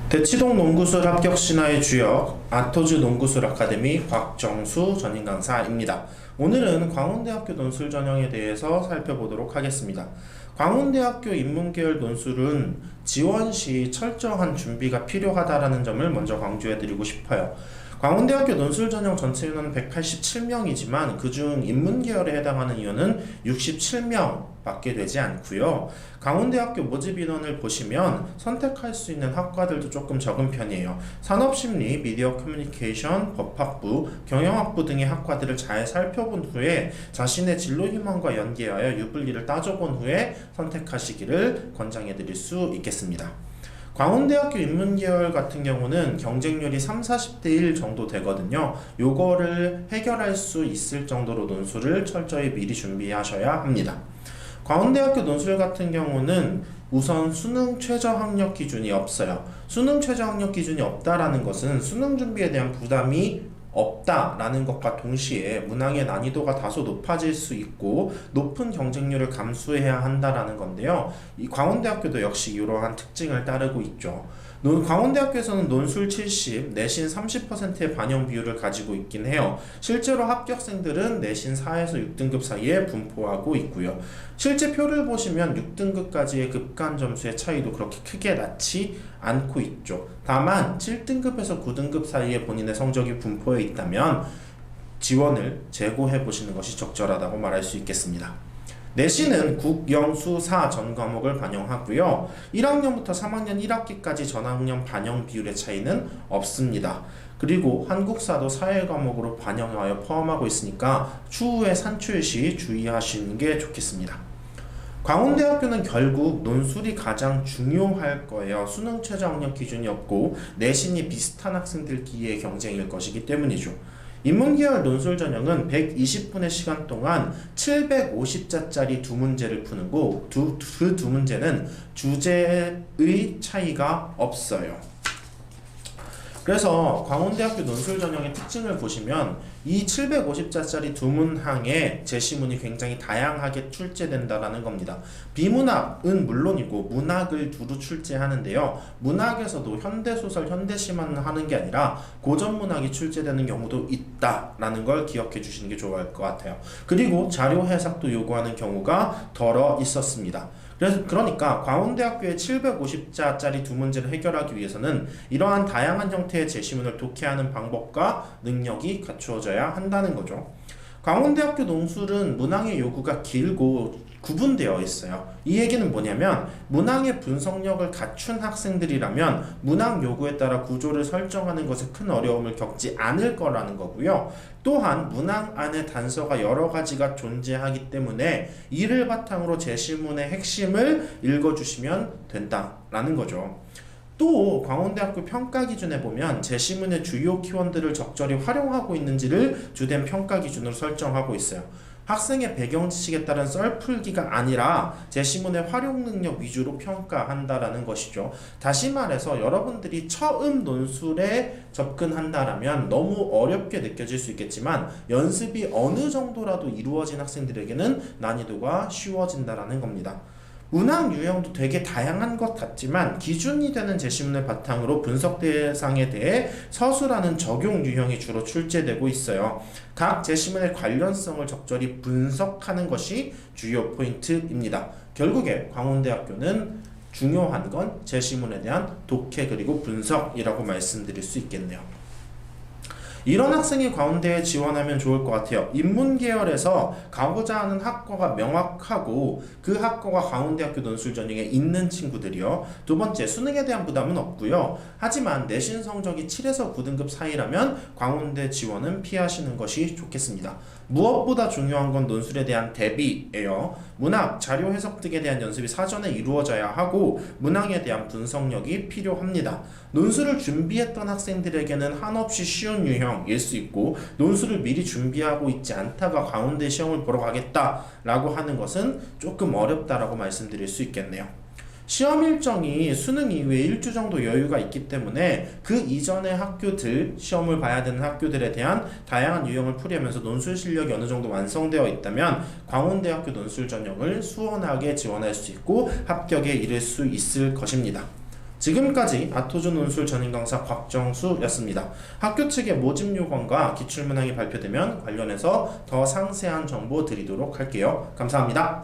대치동 농구술 합격 신화의 주역 아토즈 농구술 아카데미 곽정수 전임 강사입니다. 오늘은 광운대학교 논술 전형에 대해서 살펴보도록 하겠습니다. 광운대학교 인문계열 논술은 지원 시 철저한 준비가 필요하다라는 점을 먼저 강조해드리고 싶어요. 광운대학교 논술 전형 전체 인원은 187명이지만 그중 인문계열에 해당하는 인원은 67명 밖에 되지 않고요. 광운대학교 모집 인원을 보시면 선택할 수 있는 학과들도 조금 적은 편이에요. 산업심리, 미디어 커뮤니케이션, 법학부, 경영학부 등의 학과들을 잘 살펴본 후에 자신의 진로 희망과 연계하여 유불리를 따져본 후에 선택하시기를 권장해 드릴 수 있겠습니다. 광운대학교 인문계열 같은 경우는 경쟁률이 30, 40대 1 정도 되거든요. 요거를 해결할 수 있을 정도로 논술을 철저히 미리 준비하셔야 합니다. 광운대학교 논술 같은 경우는 우선 수능 최저 학력 기준이 없어요. 수능 최저 학력 기준이 없다라는 것은 수능 준비에 대한 부담이 없다라는 것과 동시에 문항의 난이도가 다소 높아질 수 있고 높은 경쟁률을 감수해야 한다라는 건데요. 이 광운대학교도 역시 이러한 특징을 따르고 있죠. 광운대학교에서는 논술 70, 내신 30%의 반영 비율을 가지고 있긴 해요. 실제로 합격생들은 내신 4에서 6등급 사이에 분포하고 있고요. 실제 표를 보시면 6등급까지의 급간 점수의 차이도 그렇게 크게 나지 않고 있죠. 다만 7등급에서 9등급 사이에 본인의 성적이 분포해 있다면 지원을 재고해 보시는 것이 적절하다고 말할 수 있겠습니다. 내신은 국, 영, 수, 사 전 과목을 반영하고요. 1학년부터 3학년 1학기까지 전학년 반영 비율의 차이는 없습니다. 그리고 한국사도 사회 과목으로 반영하여 포함하고 있으니까 추후에 산출 시 주의하시는 게 좋겠습니다. 광운대학교는 결국 논술이 가장 중요할 거예요. 수능 최저 학력 기준이 없고 내신이 비슷한 학생들끼리의 경쟁일 것이기 때문이죠. 인문계열 논술 전형은 120분의 시간 동안 750자짜리 두 문제를 푸는 거, 그 두 문제는 주제의 차이가 없어요. 그래서 광운대학교 논술 전형의 특징을 보시면 이 750자짜리 두 문항의 제시문이 굉장히 다양하게 출제된다라는 겁니다. 비문학은 물론이고 문학을 두루 출제하는데요. 문학에서도 현대소설, 현대시만 하는 게 아니라 고전문학이 출제되는 경우도 있다라는 걸 기억해 주시는 게 좋을 것 같아요. 그리고 자료 해석도 요구하는 경우가 덜어 있었습니다. 그러니까 광운대학교의 750자짜리 두 문제를 해결하기 위해서는 이러한 다양한 형태의 제시문을 독해하는 방법과 능력이 갖추어져야 한다는 거죠. 광운대학교 논술은 문항의 요구가 길고 구분되어 있어요. 이 얘기는 뭐냐면 문항의 분석력을 갖춘 학생들이라면 문항 요구에 따라 구조를 설정하는 것에 큰 어려움을 겪지 않을 거라는 거고요. 또한 문항 안에 단서가 여러 가지가 존재하기 때문에 이를 바탕으로 제시문의 핵심을 읽어주시면 된다라는 거죠. 또 광운대학교 평가 기준에 보면 제시문의 주요 키워드를 적절히 활용하고 있는지를 주된 평가 기준으로 설정하고 있어요. 학생의 배경 지식에 따른 썰풀기가 아니라 제시문의 활용 능력 위주로 평가한다라는 것이죠. 다시 말해서 여러분들이 처음 논술에 접근한다라면 너무 어렵게 느껴질 수 있겠지만 연습이 어느 정도라도 이루어진 학생들에게는 난이도가 쉬워진다라는 겁니다. 문항 유형도 되게 다양한 것 같지만 기준이 되는 제시문을 바탕으로 분석 대상에 대해 서술하는 적용 유형이 주로 출제되고 있어요. 각 제시문의 관련성을 적절히 분석하는 것이 주요 포인트입니다. 결국에 광운대학교는 중요한 건 제시문에 대한 독해 그리고 분석이라고 말씀드릴 수 있겠네요. 이런 학생이 광운대에 지원하면 좋을 것 같아요. 인문계열에서 가고자 하는 학과가 명확하고 그 학과가 광운대학교 논술 전형에 있는 친구들이요. 두 번째, 수능에 대한 부담은 없고요. 하지만 내신 성적이 7에서 9등급 사이라면 광운대 지원은 피하시는 것이 좋겠습니다. 무엇보다 중요한 건 논술에 대한 대비예요. 문학, 자료 해석 등에 대한 연습이 사전에 이루어져야 하고 문항에 대한 분석력이 필요합니다. 논술을 준비했던 학생들에게는 한없이 쉬운 유형일 수 있고 논술을 미리 준비하고 있지 않다가 광운대 시험을 보러 가겠다라고 하는 것은 조금 어렵다라고 말씀드릴 수 있겠네요. 시험 일정이 수능 이후에 일주 정도 여유가 있기 때문에 그 이전의 학교들, 시험을 봐야 되는 학교들에 대한 다양한 유형을 풀이하면서 논술 실력이 어느 정도 완성되어 있다면 광운대학교 논술 전형을 수원하게 지원할 수 있고 합격에 이를 수 있을 것입니다. 지금까지 아토존 운술 전임 강사 곽정수였습니다. 학교 측의 모집 요건과 기출문항이 발표되면 관련해서 더 상세한 정보 드리도록 할게요. 감사합니다.